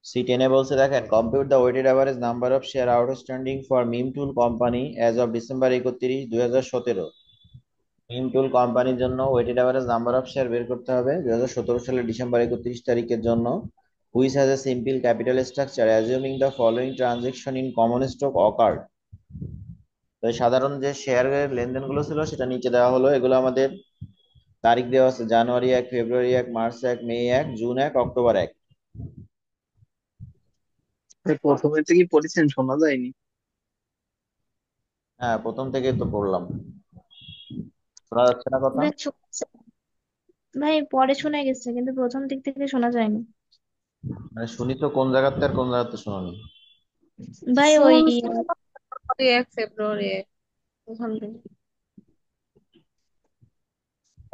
C10 বলছে দেখেন, compute the weighted average number of share outstanding for Mim tool company as of December 31, 2017। Mim tool কোম্পানির জন্য weighted average number of share বের করতে হবে 2017 সালের December 31 তারিখের জন্য, which has a simple capital structure assuming the following transaction in common stock occurred. তো এই সাধারণ যে শেয়ারের লেনদেনগুলো ছিল সেটা নিচে দেওয়া হলো। এগুলো আমাদের তারিখ দেওয়া আছে: জানুয়ারি 1, ফেব্রুয়ারি 1, মার্চ 1, মে 1, জুন 1, অক্টোবর 1। প্রথমে থেকে পড়েছেন, শোনা যায়নি। হ্যাঁ, প্রথম থেকেই তো পড়লাম। শোনা যাচ্ছে না কথা? ভাই ভাই পরে শোনা গেছে কিন্তু প্রথম দিক থেকে শোনা যায়নি। মানে শুনি তো কোন জায়গাতে আর কোন জায়গাতে শোনানি। ভাই ওই শুনছি 1 ফেব্রুয়ারি ওখান থেকে।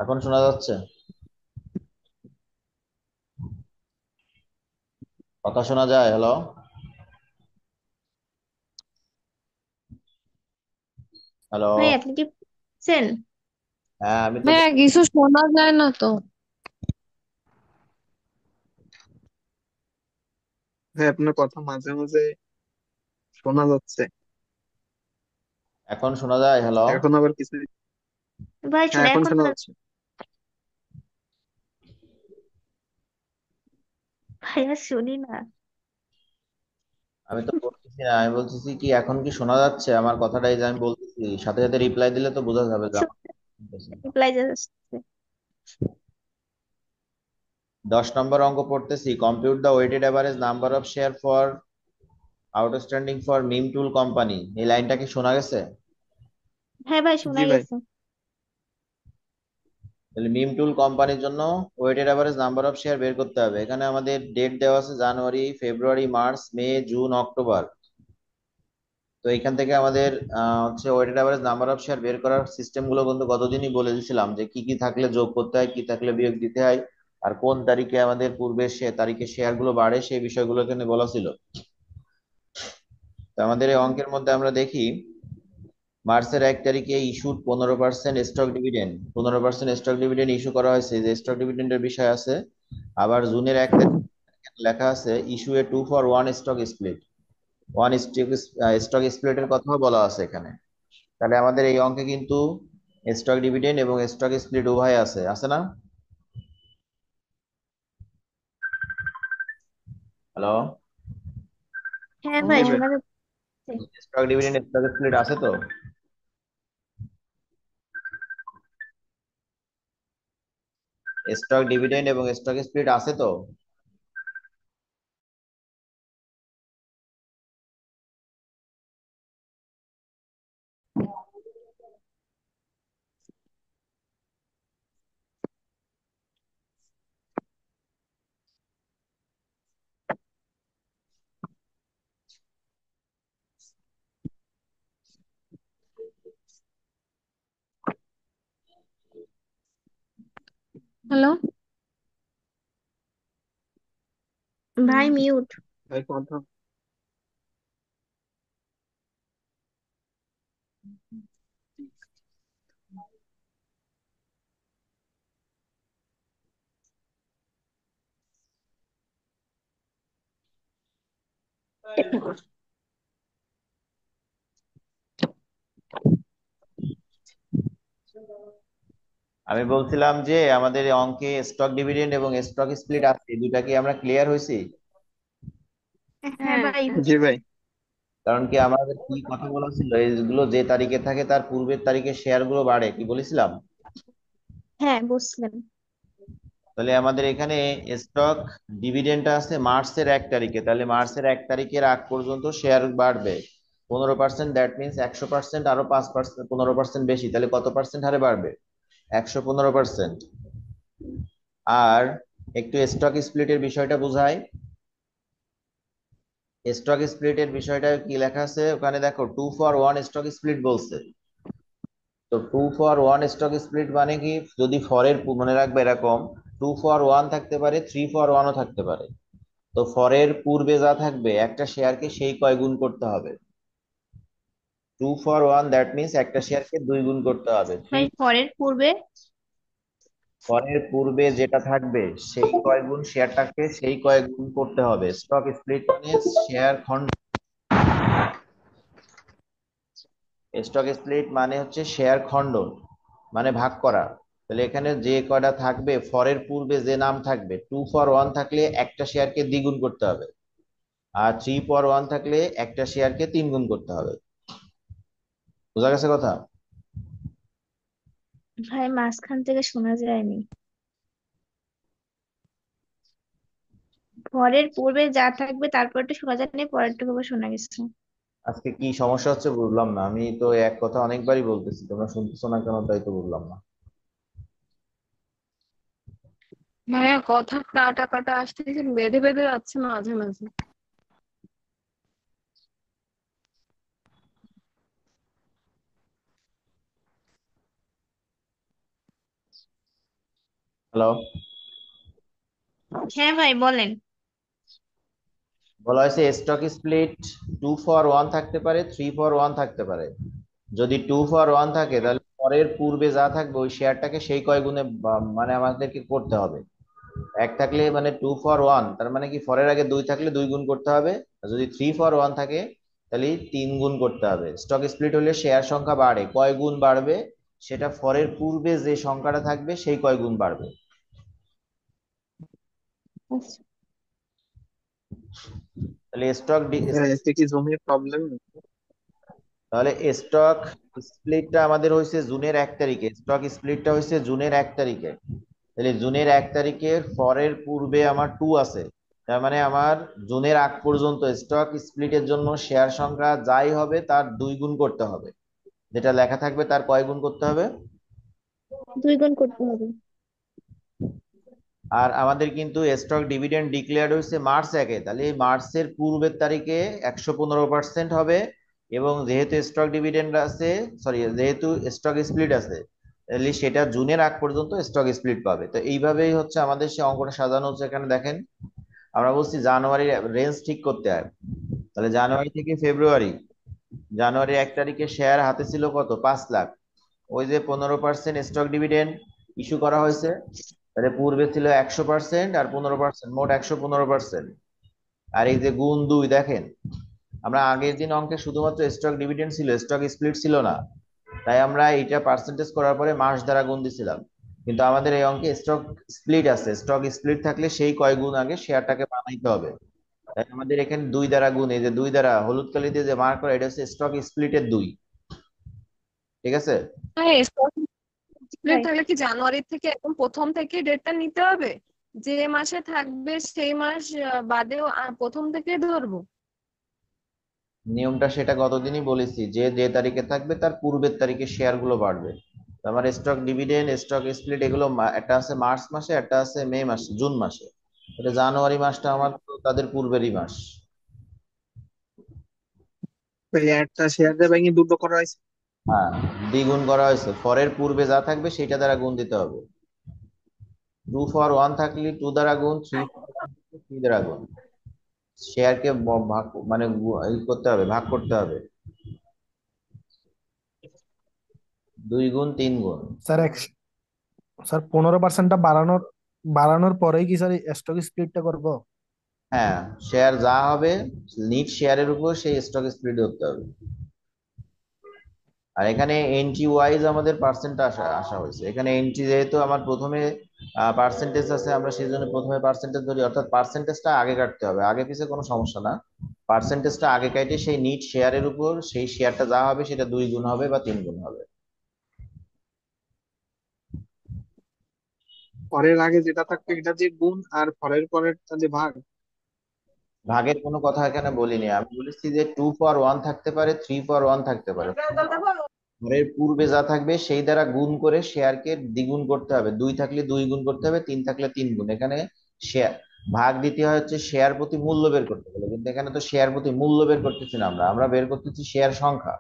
এখন শোনা যাচ্ছে? কথা শোনা যায়? Hello, hello. ভাই আপনি কি শুনছেন? হ্যাঁ, আমি তো ভাইয়া কিছু শোনা যায় না তো। ভাই আপনার কথা মাঝে মাঝে শোনা যাচ্ছে। এখন শোনা যায়? হ্যালো। এখন আবার কিছু। ভাই হ্যাঁ, শুনে এখন এখন শোনা যাচ্ছে। ভাইয়া শুনি না। আমি তো বলতেছি না, আমি বলতেছি কি এখন কি শোনা যাচ্ছে আমার কথাটা? এই যে আমি বলতেছি, সাথে সাথে রিপ্লাই দিলে তো বোঝা যাবে যে আমার কথা শুনতেছে। রিপ্লাই যাচ্ছে। 10 নম্বর অঙ্ক পড়তেছি, compute the weighted average number of share for outstanding for Mim tool company. এই লাইনটা কি শোনা গেছে? হ্যাঁ ভাই জি শোনা ভাই। গেছে। তাহলে মিম টুল কোম্পানির জন্য weighted average number of share বের করতে হবে। এখানে আমাদের ডেট দেওয়া আছে জানুয়ারি, ফেব্রুয়ারি, মার্চ, মে, জুন, অক্টোবর। তো এখান থেকে আমাদের হচ্ছে weighted average number of share বের করার সিস্টেম গুলো কিন্তু গতদিনই বলে দিয়েছিলাম, যে কি কি থাকলে যোগ করতে হয়, কি থাকলে বিয়োগ দিতে হয়, আর কোন তারিখে আমাদের পূর্বে সে তারিখে শেয়ার গুলো বাড়ে সেই বিষয়গুলো এখানে বলা ছিল। তো আমাদের এই অঙ্কের মধ্যে আমরা দেখি, মার্চের 1 তারিখে issued 15% stock dividend, 15% stock dividend issue করা হয়েছে, যে স্টক ডিভিডেন্ডের বিষয় আছে। আবার জুনের 1 তারিখ লেখা আছে ইস্যু এ 2-for-1 stock split, one stock স্প্লিটের কথাও বলা আছে এখানে। তাহলে আমাদের এই অঙ্কে কিন্তু স্টক ডিভিডেন্ড এবং স্টক স্প্লিট উভয় আছে, আছে না? হ্যালো, হ্যাঁ জি ভাই ভাই। শোনা যাচ্ছে। স্টক ডিভিডেন্ড স্টক স্প্লিট আছে তো? স্টক ডিভিডেন্ড এবং স্টক স্প্লিট আছে তো? হ্যালো। ভাই মিউট। ভাই কথা। আমি বলছিলাম যে আমাদের এই অঙ্কে স্টক ডিভিডেন্ড এবং স্টক স্প্লিট আছে, এই দুইটা কি আমরা ক্লিয়ার হয়েছি? হ্যাঁ হ্যাঁ। ভাই। জি ভাই। কারণ কি আমাদের কি কথা বলা ছিল, এইগুলো যে তারিখে থাকে তার পূর্বের তারিখে শেয়ার গুলো বাড়ে, কি বলেছিলাম? হ্যাঁ বুঝলেন। তাহলে আমাদের এখানে স্টক ডিভিডেন্ডটা আছে মার্চের 1 তারিখে, তাহলে মার্চের 1 তারিখের আগ পর্যন্ত শেয়ার বাড়বে 15%, দ্যাট মিনস 100%, আরো 5%, 15% বেশি, তাহলে কত পার্সেন্ট হারে বাড়বে? 115%। আর একটু স্টক স্প্লিটের বিষয়টা বোঝায়। স্টক স্প্লিটের বিষয়টা কি লেখা আছে ওখানে দেখো, 2-for-1 স্টক স্প্লিট বলছে। তো 2-for-1 স্টক স্প্লিট মানে কি, যদি ফরের মনে রাখবে এরকম 2-for-1 থাকতে পারে, 3-for-1ও থাকতে পারে। তো ফরের পূর্বে যা থাকবে একটা শেয়ারকে সেই কয় গুণ করতে হবে? 2-for-1 দ্যাট মিনস একটা শেয়ারকে 2 গুণ করতে হবে। থ্রি ভাই পরের পূর্বে ফরের পূর্বে যেটা থাকবে সেই কয় গুণ শেয়ারটাকে সেই কয় গুণ করতে হবে। স্টক স্প্লিট মানে শেয়ার খণ্ড। স্টক স্প্লিট মানে হচ্ছে শেয়ার খণ্ডন, মানে ভাগ করা। তাহলে এখানে যে কয়টা থাকবে, ফরের পূর্বে যে নাম থাকবে, 2 for 1 থাকলে একটা শেয়ারকে দ্বিগুণ করতে হবে, আর 3 for 1 থাকলে একটা শেয়ারকে 3 গুণ করতে হবে। বোঝা গেছে কথা? ভাই মাঝখান থেকে শোনা যায়নি। পরের পূর্বে যা থাকবে তারপরটা শোনা যায়নি, পরেরটুকু আবার শোনা গেছে। আজকে কি সমস্যা হচ্ছে বুঝলাম না। আমি তো এক কথা অনেকবারই বলতেছি, তোমরা শুনতেছো না কেন তাই তো বুঝলাম না। ভাইয়া কথা কাটা কাটা আসতেছে, বেঁধে বেঁধে যাচ্ছে মাঝে মাঝে। হ্যালো। হ্যাঁ ভাই বলেন। বলা হয়েছে স্টক স্প্লিট 2 for 1 থাকতে পারে, 3 for 1 থাকতে পারে। যদি 2 for 1 থাকে তাহলে পরের পূর্বে যা থাকবে ওই শেয়ারটাকে সেই কয় গুণে মানে আমাদেরকে করতে হবে। এক থাকলে মানে 2 for 1, তার মানে কি ফরের আগে 2 থাকলে 2 গুণ করতে হবে। আর যদি 3 for 1 থাকে তাহলে 3 গুণ করতে হবে। স্টক স্প্লিট হলে শেয়ার সংখ্যা বাড়ে, কয় গুণ বাড়বে সেটা ফরের পূর্বে যে সংখ্যাটা থাকবে সেই কয় গুণ বাড়বে। আচ্ছা। তাহলে স্টক এতে কি জমির প্রবলেম? তাহলে স্টক স্প্লিটটা আমাদের হয়েছে জুনের 1 তারিখে, স্টক স্প্লিটটা হয়েছে জুনের 1 তারিখে। তাহলে জুনের 1 তারিখের পরের পূর্বে আমার 2 আছে। তার মানে আমার জুনের আগ পর্যন্ত স্টক স্প্লিটের জন্য শেয়ার সংখ্যা যাই হবে তার 2 গুণ করতে হবে। যেটা লেখা থাকবে তার কয় গুণ করতে হবে? 2 গুণ করতে হবে। আর আমাদের কিন্তু স্টক ডিভিডেন্ড ডিক্লেয়ার্ড হয়েছে মার্চ 1-এ, তাহলে এই মার্চের পূর্বের তারিখে 115% হবে। এবং যেহেতু স্টক ডিভিডেন্ড আছে, সরি যেহেতু স্টক স্প্লিট আছে, তাহলে সেটা জুনের আগ পর্যন্ত স্টক স্প্লিট পাবে। তো এইভাবেই হচ্ছে আমাদের সে অঙ্কটা সাজানো হচ্ছে। এখানে দেখেন, আমরা বলছি জানুয়ারির রেঞ্জ ঠিক করতে হয়। তাহলে জানুয়ারি থেকে ফেব্রুয়ারি, জানুয়ারি 1 তারিখে শেয়ার হাতে ছিল কত? 5 লাখ। ওই যে 15% স্টক ডিভিডেন্ড ইস্যু করা হয়েছে, তাহলে পূর্বে ছিল 100% আর 15%, মোট 115%। আর এই যে গুণ 2 দেখেন, আমরা আগের দিন অঙ্কে শুধুমাত্র স্টক ডিভিডেন্ড ছিল, স্টক স্প্লিট ছিল না। তাই আমরা এটা পার্সেন্টেজ করার পরে মাস দ্বারা গুণ দিছিলাম। কিন্তু আমাদের এই অঙ্কে স্টক স্প্লিট আছে, স্টক স্প্লিট থাকলে সেই কয় গুণ আগে শেয়ারটাকে বানাইতে হবে। তাই আমাদের এখানে 2 দ্বারা গুণ, এই যে 2 দ্বারা হলুদ কালি দিয়ে যে মার্ক করা, এটা হচ্ছে স্টক স্প্লিটের 2। ঠিক আছে? হ্যাঁ, স্টক স্প্লিট ভাই থাকলে কি জানুয়ারি থেকে একদম প্রথম থেকে ডেটটা নিতে হবে? যে মাসে থাকবে সেই মাস বাদেও প্রথম থেকে ধরবো? নিয়মটা সেটা গতদিনই বলেছি, যে যে তারিখে থাকবে তার পূর্বের তারিখে শেয়ার গুলো বাড়বে। তো আমার স্টক ডিভিডেন্ড স্টক স্প্লিট এগুলো একটা আছে মার্চ মাসে, একটা আছে মে মাসে, জুন মাসে। এটা জানুয়ারি মাসটা আমার তো তাদের পূর্বেরই মাস। এই একটা শেয়ার দিয়ে ভেঙে দুটো করা হয়েছে। হ্যাঁ, দ্বিগুণ করা হয়েছে। ফরের পূর্বে যা থাকবে সেটা দ্বারা গুণ দিতে হবে। 2 for 1 থাকলে 2 দ্বারা গুণ, 3 for 1 থাকলে 3 দ্বারা গুণ। শেয়ারকে ভাগ মানে ই করতে হবে, ভাগ করতে হবে। 2 গুণ 3 গুণ। স্যার স্যার 15%টা বাড়ানোর বাড়ানোর পরেই কি স্যার স্টক স্প্লিটটা করব? হ্যাঁ, শেয়ার যা হবে নিট শেয়ারের উপর সেই স্টক স্প্লিট ধরতে হবে। আর এখানে এন্ট্রি ওয়াইজ আমাদের পার্সেন্টটা আসা আসা হয়েছে। এখানে এন্ট্রি যেহেতু আমার প্রথমে পার্সেন্টেজ আছে, আমরা সেই জন্য প্রথমে পার্সেন্টেজ ধরি, অর্থাৎ পার্সেন্টেজটা আগে কাটতে হবে। আগে পিছে কোনো সমস্যা না, পার্সেন্টেজটা আগে কাটে সেই নিট শেয়ারের উপর সেই শেয়ারটা যা হবে সেটা 2 গুণ হবে বা 3 গুণ হবে। পরের আগে যেটা থাকতো এটা যে গুণ, আর পরের পরেরটা যে ভাগ। ভাগের কোনো কথা এখানে বলিনি, আমি বলেছি যে 2 for 1 থাকতে পারে, 3 for 1 থাকতে পারে। ঘরের পূর্বে যা থাকবে সেই দ্বারা গুণ করে শেয়ারকে দ্বিগুণ করতে হবে। 2 থাকলে 2 গুণ করতে হবে, 3 থাকলে 3 গুণ। এখানে শেয়ার ভাগ দিতে হয় হচ্ছে শেয়ার প্রতি মূল্য বের করতে গেলে, কিন্তু এখানে তো শেয়ার প্রতি মূল্য বের করতেছি না, আমরা আমরা বের করতেছি শেয়ার সংখ্যা।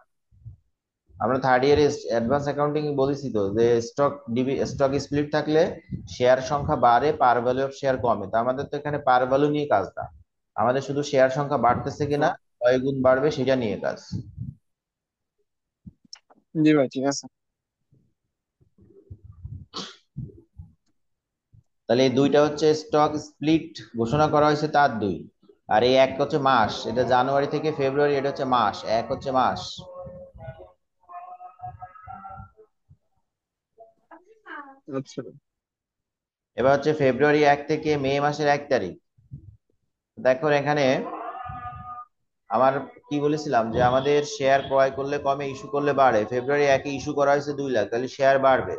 আমরা থার্ড ইয়ারে অ্যাডভান্স অ্যাকাউন্টিং বলেছি তো যে স্টক স্প্লিট থাকলে শেয়ার সংখ্যা বাড়ে, পার ভ্যালু অফ শেয়ার কমে। তো আমাদের তো এখানে পার ভ্যালু নিয়ে কাজ না, আমাদের শুধু শেয়ার সংখ্যা বাড়তেছে কিনা, কয় গুণ বাড়বে সেটা নিয়ে কাজ। জি ভাই, ঠিক আছে। তাহলে এই দুইটা হচ্ছে স্টক স্প্লিট ঘোষণা করা হয়েছে তার দুই। আর এই এক হচ্ছে মাস, এটা জানুয়ারি থেকে ফেব্রুয়ারি, এটা হচ্ছে মাস, এক হচ্ছে মাস। আচ্ছা ভাই। এবার হচ্ছে ফেব্রুয়ারি 1 থেকে মে মাসের 1 তারিখ। দেখো এখানে আমার কি বলেছিলাম যে আমাদের শেয়ার ক্রয় করলে কমে, ইস্যু করলে বাড়ে। ফেব্রুয়ারি 1-এ ইস্যু করা হয়েছে 2 লাখ, তাহলে শেয়ার বাড়বে।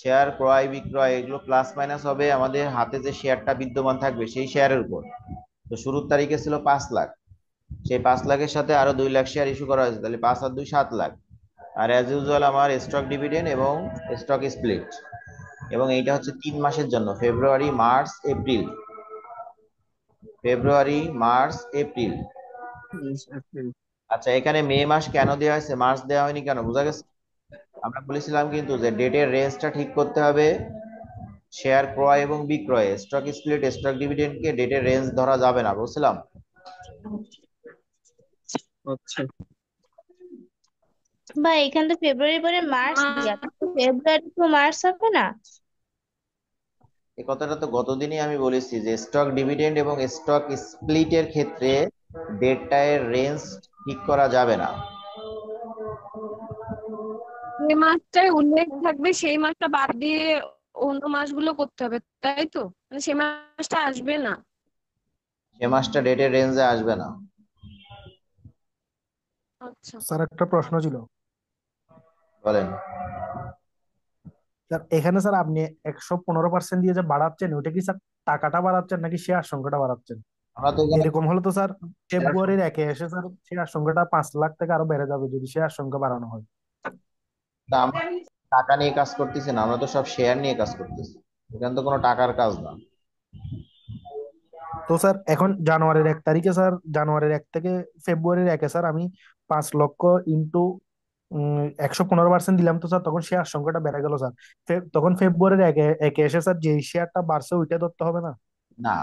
শেয়ার ক্রয় বিক্রয় এগুলো প্লাস মাইনাস হবে আমাদের হাতে যে শেয়ারটা বিদ্যমান থাকবে সেই শেয়ারের উপর। তো শুরুর তারিখে ছিল 5 লাখ, সেই 5 লাখের সাথে আরো 2 লাখ শেয়ার ইস্যু করা হয়েছে, তাহলে 5 আর 2 7 লাখ। আর অ্যাজ ইউজুয়াল আমার স্টক ডিভিডেন্ড এবং স্টক স্প্লিট, এবং এইটা হচ্ছে 3 মাসের জন্য, February March April. February March April. April. আচ্ছা, এখানে মে মাস কেন দেওয়া হয়েছে, মার্চ দেওয়া হয়নি কেন, বোঝা গেছে? আমরা বলেছিলাম কিন্তু যে ডেটের রেঞ্জটা ঠিক করতে হবে। শেয়ার ক্রয় এবং বিক্রয়ে স্টক স্প্লিট স্টক ডিভিডেন্ড কে ডেটের রেঞ্জ ধরা যাবে না, বুঝছিলাম? আচ্ছা। বা এখান থেকে ফেব্রুয়ারি পরে মার্চ দিয়া, কিন্তু ফেব্রুয়ারি তো মার্চ হবে না। এই কথাটা তো গতদিনই আমি বলেছি যে স্টক ডিভিডেন্ড এবং স্টক স্প্লিটের ক্ষেত্রে ডেটটার রেঞ্জ ঠিক করা যাবে না। যে মাসটায় উল্লেখ থাকবে সেই মাসটা বাদ দিয়ে অন্য মাসগুলো করতে হবে, তাই তো? মানে সেই মাসটা আসবে না। সে মাসটা ডেটের রেঞ্জে আসবে না। আচ্ছা। স্যার একটা প্রশ্ন ছিল। বলেন। স্যার এখানে স্যার আপনি 115% দিয়ে যে বাড়াচ্ছেন ওটা কি স্যার টাকাটা বাড়াচ্ছেন নাকি শেয়ার সংখ্যাটা বাড়াচ্ছেন? আমরা তো এখানে এরকম হলে তো স্যার ফেব্রুয়ারির 1-এ এসে স্যার শেয়ার সংখ্যাটা 5 লাখ থেকে আরো বেড়ে যাবে যদি শেয়ার সংখ্যা বাড়ানো হয়। আমরা টাকা নিয়ে কাজ করতেছি না, আমরা তো সব শেয়ার নিয়ে কাজ করতেছি। এখানে তো কোনো টাকার কাজ না। তো স্যার এখন জানুয়ারির 1 তারিখে স্যার, জানুয়ারির 1 থেকে ফেব্রুয়ারির 1-এ স্যার আমি 5 লক্ষ ইন্টু 115% দিলাম, তো স্যার তখন শেয়ার সংখ্যাটা বেড়ে গেল স্যার। তখন ফেব্রুয়ারির 1-এ এসে স্যার যে শেয়ারটা বাড়ছে ওইটা ধরতে হবে না? না,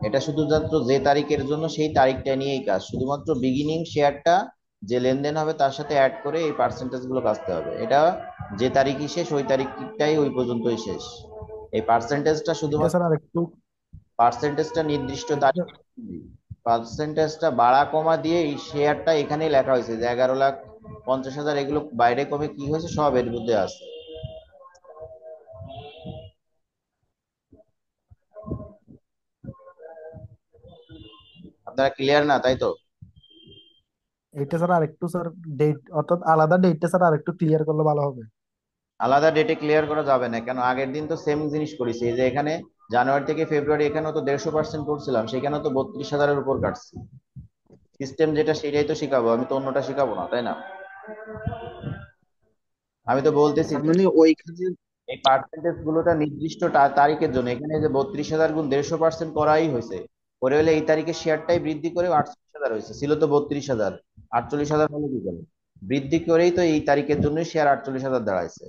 এটা শুধুমাত্র যে তারিখের জন্য সেই তারিখটা নিয়েই কাজ, শুধুমাত্র বিগিনিং শেয়ারটা যে লেনদেন হবে তার সাথে অ্যাড করে এই পার্সেন্টেজ গুলো কাটতে হবে। এটা যে তারিখই শেষ ওই তারিখটাই ওই পর্যন্তই শেষ। এই পার্সেন্টেজটা এটা শুধুমাত্র স্যার আরেকটু পার্সেন্টেজটা নির্দিষ্ট তারিখ, এটা- পার্সেন্টেজটা বাড়া কমা দিয়ে এই শেয়ারটা এখানেই লেখা হয়েছে যে 11,50,000, এগুলো বাইরে কমে কি হয়েছে সব এর মধ্যে আছে। আপনারা ক্লিয়ার না, তাই তো? এটা স্যার আরেকটু স্যার ডেট, অর্থাৎ আলাদা ডেটটা স্যার আরেকটু ক্লিয়ার করলে ভালো হবে। আলাদা ডেটে ক্লিয়ার করা যাবে না কেন, আগের দিন তো সেম জিনিস করেছি। এই যে এখানে জানুয়ারি থেকে ফেব্রুয়ারি, এখানেও তো 150% করছিলাম, সেখানেও তো 32,000-এর উপর কাটছি। সিস্টেম যেটা সেটাই তো শিখাবো, আমি তো অন্যটা শিখাবো না, তাই না? আমি তো বলতেছি তার যে মানে ওইখানে। এই পার্সেন্টেজ গুলোটা নির্দিষ্ট তারিখের জন্য, এখানে যে 32,000 গুণ 150% করাই হয়েছে। করে হলে এই তারিখে শেয়ারটাই বৃদ্ধি করে 48,000 হয়েছে, ছিল তো 32,000, 48,000 হলো কি করে? বৃদ্ধি করেই তো এই তারিখের জন্য শেয়ার 48,000 দাঁড়াইছে।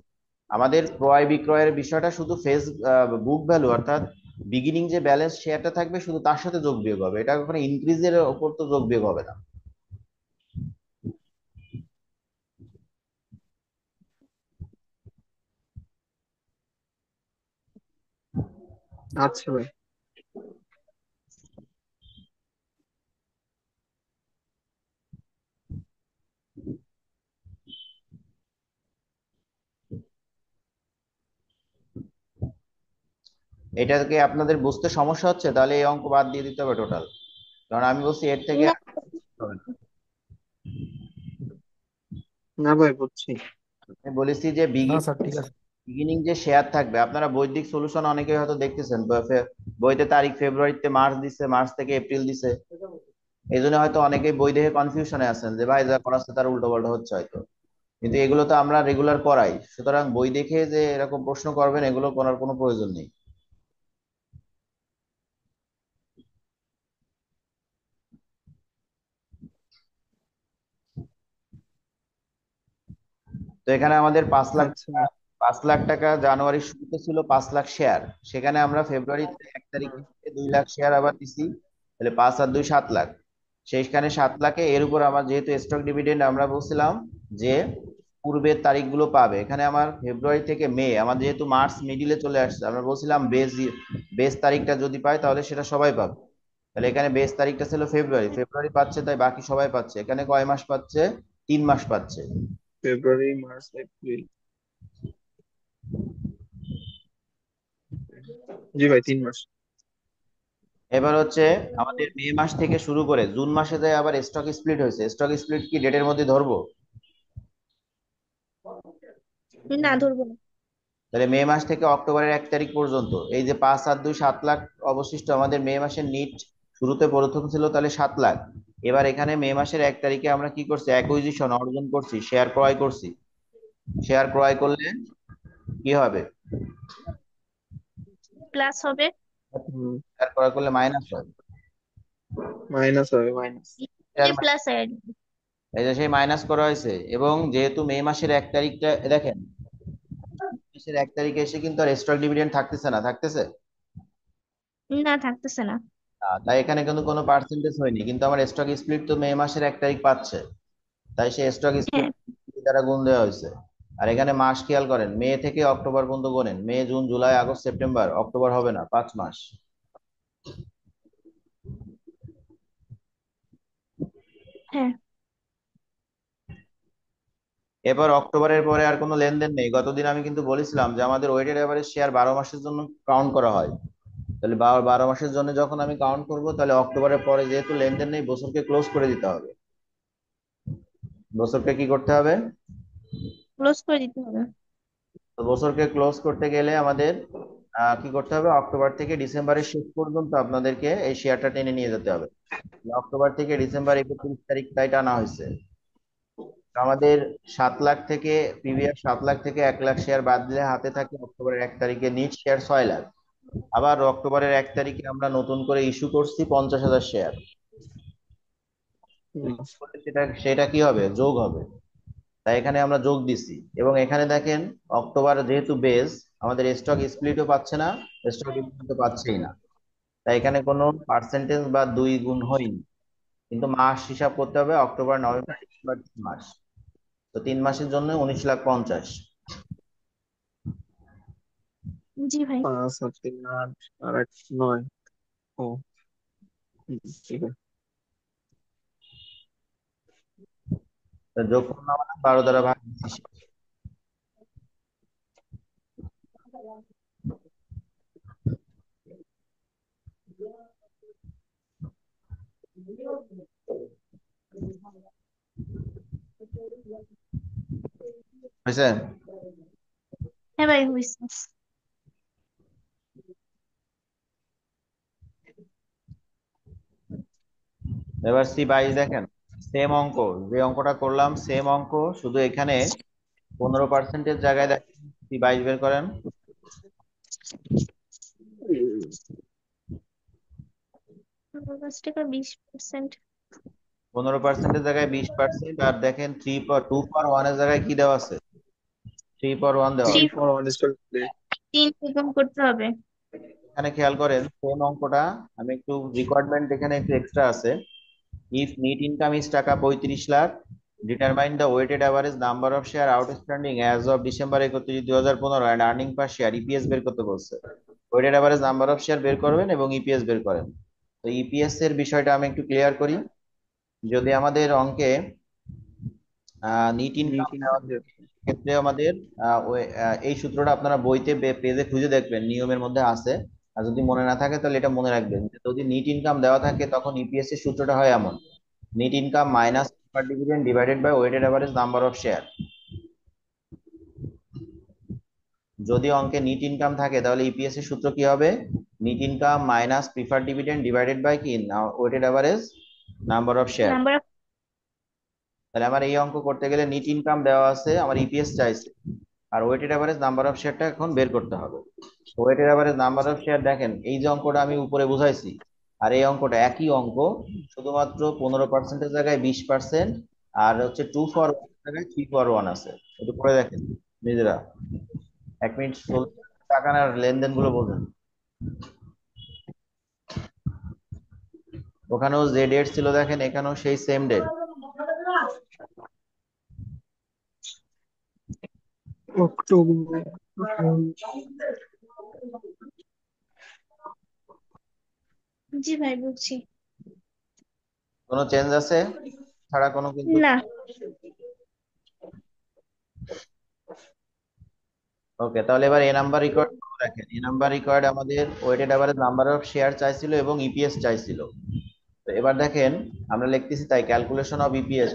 আমাদের ক্রয় বিক্রয়ের বিষয়টা শুধু ফেস বুক ভ্যালু, অর্থাৎ বিগিনিং যে ব্যালেন্স শেয়ারটা থাকবে শুধু তার সাথে যোগ বিয়োগ হবে, এটা কখনো ইনক্রিজের ওপর তো যোগ বিয়োগ হবে না। আচ্ছা ভাই। এটাকে আপনাদের বুঝতে সমস্যা হচ্ছে, তাহলে এই অঙ্ক বাদ দিয়ে দিতে হবে টোটাল, কারণ আমি বলছি এর থেকে না, হবে না। না ভাই, বুঝছি। আমি বলেছি যে না স্যার ঠিক আছে। বিগিনিং যে শেয়ার থাকবে, আপনারা বৈদিক সলিউশন অনেকে হয়তো দেখতেছেন, বইতে তারিখ ফেব্রুয়ারিতে মার্চ দিছে, মার্চ থেকে এপ্রিল দিছে। এই জন্য হয়তো অনেকেই বই দেখে কনফিউশনে আছেন যে ভাই যা করাচ্ছে তার উল্টো পাল্টা হচ্ছে হয়তো। কিন্তু এগুলো তো আমরা রেগুলার করাই, সুতরাং বই দেখে যে এরকম প্রশ্ন করবেন এগুলো করার কোনো প্রয়োজন নেই। তো এখানে আমাদের 5 লাখ, আচ্ছা। 5 লাখ টাকা জানুয়ারির শুরুতে ছিল, 5 লাখ শেয়ার। সেখানে আমরা ফেব্রুয়ারিতে 1 তারিখে 2 লাখ শেয়ার আবার দিছি, তাহলে 5 আর 2 7 লাখ। সেইখানে 7 লাখে এর উপর আমার যেহেতু স্টক ডিভিডেন্ড আমরা বলছিলাম যে পূর্বের তারিখগুলো পাবে। এখানে আমার ফেব্রুয়ারি থেকে মে, আমার যেহেতু মার্চ মিডিলে চলে আসছে, আমরা বলছিলাম বেস বেস তারিখটা যদি পাই তাহলে সেটা সবাই পাবে। তাহলে এখানে বেস তারিখটা ছিল ফেব্রুয়ারি, ফেব্রুয়ারি পাচ্ছে, তাই বাকি সবাই পাচ্ছে। এখানে কয় মাস পাচ্ছে? 3 মাস পাচ্ছে। ফেব্রুয়ারি, মার্চ, এপ্রিল। জি ভাই, 3 মাস। এবার হচ্ছে আমাদের মে মাস থেকে শুরু করে জুন মাসে যায় আবার স্টক স্প্লিট হয়েছে। স্টক স্প্লিট কি ডেটের মধ্যে ধরবো? না, ধরবো না। তাহলে মে মাস থেকে অক্টোবরের 1 তারিখ পর্যন্ত এই যে 5 আর 2 7 লাখ অবশিষ্ট আমাদের মে মাসের নিট শুরুতে প্রথম ছিল তাহলে 7 লাখ। এবার এখানে মে মাসের 1 তারিখে আমরা কি করছি? অ্যাকুইজিশন অর্জন করছি, শেয়ার ক্রয় করছি। শেয়ার ক্রয় করলে কি হবে? প্লাস হবে। শেয়ার ক্রয় করলে মাইনাস হয়। মাইনাস হবে, মাইনাস। Share plus add. এই যে সেই মাইনাস করা হয়েছে, এবং যেহেতু মে মাসের 1 তারিখটা দেখেন, মাসের 1 তারিখে এসে কিন্তু আর স্টক ডিভিডেন্ড থাকতেছে না, থাকতেছে? না, থাকতেছে না। তাই এখানে কিন্তু কোনো পার্সেন্টেজ হয়নি, কিন্তু আমার স্টক স্প্লিট তো মে মাসের 1 তারিখ পাচ্ছে, তাই সেই স্টক স্প্লিট হ্যাঁ। দ্বারা গুণ দেওয়া হয়েছে। আর এখানে মাস খেয়াল করেন, মে থেকে অক্টোবর পর্যন্ত Gonen, May June July August September, October হবে না, 5 মাস। হ্যাঁ। এবার অক্টোবরের পরে আর কোনো লেনদেন নেই। গতদিন আমি কিন্তু বলেছিলাম যে আমাদের ওয়েটেড এভারেজ শেয়ার 12 মাসের জন্য কাউন্ট করা হয়। তাহলে 12 মাসের জন্য যখন আমি কাউন্ট করব, তাহলে অক্টোবরের পরে যেহেতু লেনদেন নেই, বছরকে ক্লোজ করে দিতে হবে। বছরকে কি করতে হবে? ক্লোজ করে দিতে হবে। তো বছরকে ক্লোজ করতে গেলে আমাদের কি করতে হবে? অক্টোবর থেকে ডিসেম্বরের শেষ পর্যন্ত আপনাদেরকে এই শেয়ারটা টেনে নিয়ে যেতে হবে। অক্টোবর থেকে ডিসেম্বর 31 তারিখ তাই টানা হয়েছে। তো আমাদের 7 লাখ থেকে, প্রিভিয়াস 7 লাখ থেকে 1 লাখ শেয়ার বাদ দিলে হাতে থাকে অক্টোবরের 1 তারিখে নিট শেয়ার 6 লাখ। আবার অক্টোবরের 1 তারিখে আমরা নতুন করে ইস্যু করছি 50,000 শেয়ার। সেটা সেটা কি হবে? যোগ হবে। তাই এখানে আমরা যোগ দিছি, এবং এখানে দেখেন অক্টোবর যেহেতু বেস, আমাদের স্টক স্প্লিটও পাচ্ছে না, স্টক ডিভিডেন্ড তো পাচ্ছেই না। তাই এখানে কোনো পার্সেন্টেজ বা 2 গুণ হয়নি। কিন্তু মাস হিসাব করতে হবে, অক্টোবর নভেম্বর ডিসেম্বর 3 মাস। তো 3 মাসের জন্য 19,50,000। জি ভাই। 5 আর 3 8 আর 9। ও, ঠিক আছে। তো যোগ করলাম, 12 দ্বারা ভাগ দিচ্ছি। হয়েছে? হ্যাঁ ভাই, হয়েছে। এবার C22 দেখেন, সেম অঙ্ক, যে অঙ্কটা করলাম সেম অঙ্ক, শুধু এখানে 15%-এর জায়গায় দেখেন C22 বের করেন। 5 টাকা 20%। 15%-এর জায়গায় 20%, আর দেখেন 2 for 1 এর জায়গায় কি দেওয়া আছে? 3 for 1 দেওয়া থ্রি আছে। 3 for 1 স্টক প্লেট। 3 গুণ করতে হবে। এখানে খেয়াল করেন সেম অঙ্কটা, আমি একটু রিকোয়ারমেন্ট এখানে একটু এক্সট্রা আছে। ইফ নেট ইনকাম ইজ টাকা 35 lakh, determine the weighted average number of share outstanding as of December 31, 2015 and earning per share, EPS বের করতে বলছে। Weighted average number of share বের করবেন এবং ইপিএস বের করেন। তো ইপিএস এর বিষয়টা আমি একটু ক্লিয়ার করি। যদি আমাদের অঙ্কে নিট ইনকাম নিট ইনকাম দেবে। ক্ষেত্রে আমাদের এই সূত্রটা আপনারা বইতে পেজে খুঁজে দেখবেন, নিয়মের মধ্যে আছে। আর যদি মনে না থাকে তাহলে এটা মনে রাখবেন যে যদি নিট ইনকাম দেওয়া থাকে তখন ইপিএস এর সূত্রটা হয় এমন: net income minus preferred dividend divided by weighted average number of share. যদি অঙ্কে নিট ইনকাম থাকে তাহলে ইপিএস এর সূত্র কি হবে? Net income minus preferred dividend divided by কি না weighted average number of share. Number of. তাহলে আমার এই অঙ্ক করতে গেলে নিট ইনকাম দেওয়া আছে, আমার ইপিএস চাইছে, আর ওয়েটেড অ্যাভারেজ নাম্বার অফ শেয়ারটা এখন বের করতে হবে। Weighted average number of share দেখেন, এই যে অঙ্কটা আমি উপরে বুঝাইছি আর এই অঙ্কটা একই অঙ্ক, শুধুমাত্র 15%-এর জায়গায় 20%, আর হচ্ছে 2 for 1 জায়গায় 3 for 1 আছে। একটু করে দেখেন নিজেরা, 1 মিনিট টাকা আর লেনদেন গুলো বোঝেন। ওখানেও যে ডেট ছিল দেখেন, এখানেও সেই সেম ডেট। তো জি ভাই বুঝছি। কোনো চেঞ্জ আছে ছাড়া কোনো কিন্তু? না। ওকে, তাহলে এবার এ নাম্বার রিকোয়ার্ড রাখেন। এ নাম্বার রিকোয়ার্ড আমাদের weighted average number of share চাইছিল এবং ইপিএস চাইছিল। তো এবার দেখেন আমরা লিখতেছি তাই ক্যালকুলেশন অফ ইপিএস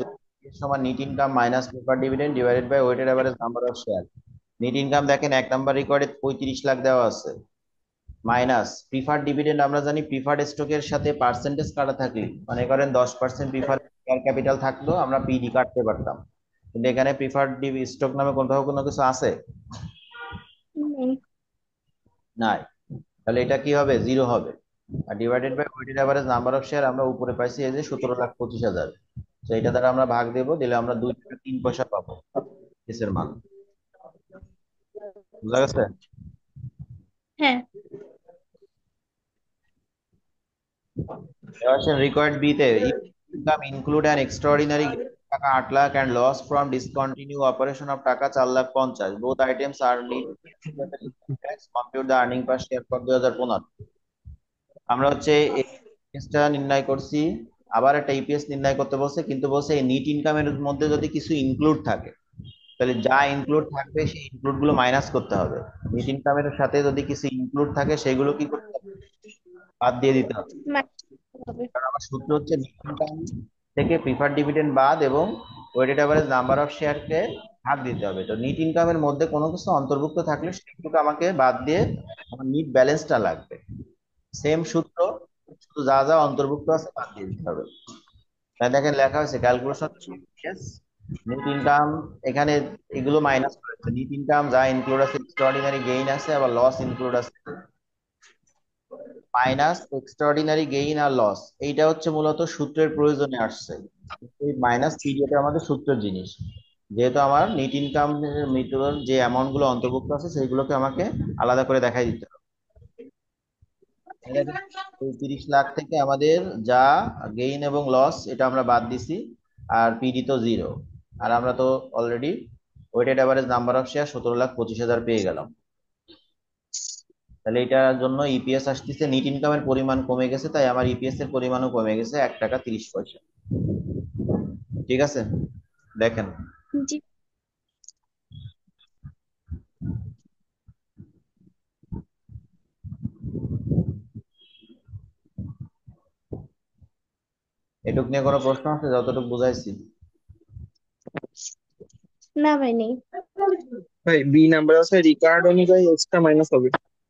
সমান net income minus preferred dividend divided by weighted average number of share. Net income দেখেন 1 নাম্বার রিকোয়ার্ডে 35 লাখ দেওয়া আছে, মাইনাস প্রিফার্ড ডিভিডেন্ড আমরা জানি প্রিফার্ড স্টকের সাথে পার্সেন্টেজ কাটা থাকলে, মনে করেন 10% প্রিফার্ড শেয়ার ক্যাপিটাল থাকলো, আমরা পিডি কাটতে পারতাম, কিন্তু এখানে প্রিফার্ড স্টক নামে কোথাও কোনো কিছু আছে? নেই। নাই। তাহলে এটা কি হবে? জিরো হবে। আর divided by weighted average number of share আমরা উপরে পাইছি এই যে 17,25,000। তো এটা দ্বারা আমরা ভাগ দেবো, দিলে আমরা 2 টাকা 3 পয়সা পাবো এর মান। বুঝা গেছে? হ্যাঁ। রিকোয়ার্ড বি তে ইনকাম ইনক্লুড অ্যান এক্সট্রাঅর্ডিনারি টাকা 8 lakh and loss from discontinue operation of টাকা 4,50,000, both items are need compute the earning per share for 2015। আমরা হচ্ছে টা নির্ণয় করছি, আবার একটা ইপিএস নির্ণয় করতে বলছে, কিন্তু বলছে এই নিট ইনকামের মধ্যে যদি কিছু ইনক্লুড থাকে, তাহলে যা ইনক্লুড থাকবে সেই ইনক্লুড গুলো মাইনাস করতে হবে। নিট ইনকামের সাথে যদি কিছু ইনক্লুড থাকে সেগুলো কি করতে হবে? বাদ দিয়ে দিতে হবে। হবে। কারণ আমার সূত্র হচ্ছে নিট ইনকাম থেকে প্রিফার্ড ডিভিডেন্ড বাদ এবং ওয়েটেড অ্যাভারেজ নাম্বার অফ শেয়ারকে ভাগ দিতে হবে। তো নিট ইনকামের মধ্যে কোনো কিছু অন্তর্ভুক্ত থাকলে সেগুলোকে আমাকে বাদ দিয়ে আমার নিট ব্যালেন্সটা লাগবে। সেম সূত্র, শুধু যা যা অন্তর্ভুক্ত আছে বাদ দিয়ে দিতে হবে। তাই দেখেন লেখা হয়েছে ক্যালকুলেশন নিট ইনকাম, এখানে এগুলো মাইনাস করেছে। নিট ইনকাম যা ইনক্লুড আছে এক্সট্রাঅর্ডিনারি গেইন আছে, আবার লস ইনক্লুড আছে, মাইনাস এক্সট্রাঅর্ডিনারি গেইন আর লস। এইটা হচ্ছে মূলত সূত্রের প্রয়োজনে আসছে। এই মাইনাস পিরিয়ডে আমাদের সূত্রের জিনিস, যেহেতু আমার নিট ইনকাম মৃত্যুর যে অ্যামাউন্ট গুলো অন্তর্ভুক্ত আছে সেইগুলোকে আমাকে আলাদা করে দেখাই দিতে হবে। 30 লাখ থেকে আমাদের যা গেইন এবং লস এটা আমরা বাদ দিছি, আর পিডি তো জিরো। আর আমরা তো already weighted average number of share 17,25,000 পেয়ে গেলাম। তাহলে এটার জন্য ইপিএস আসতেছে, নিট ইনকামের পরিমাণ কমে গেছে, তাই আমার ইপিএস এর পরিমাণও কমে গেছে 1 টাকা 30 পয়সা। ঠিক আছে, দেখেন জি। এটুক নিয়ে কোনো প্রশ্ন আছে? যতটুকু বুঝাইছি। না ভাই নেই। ভাই বি নাম্বার আছে রিকার্ড অনুযায়ী এক্সট্রা মাইনাস হবে।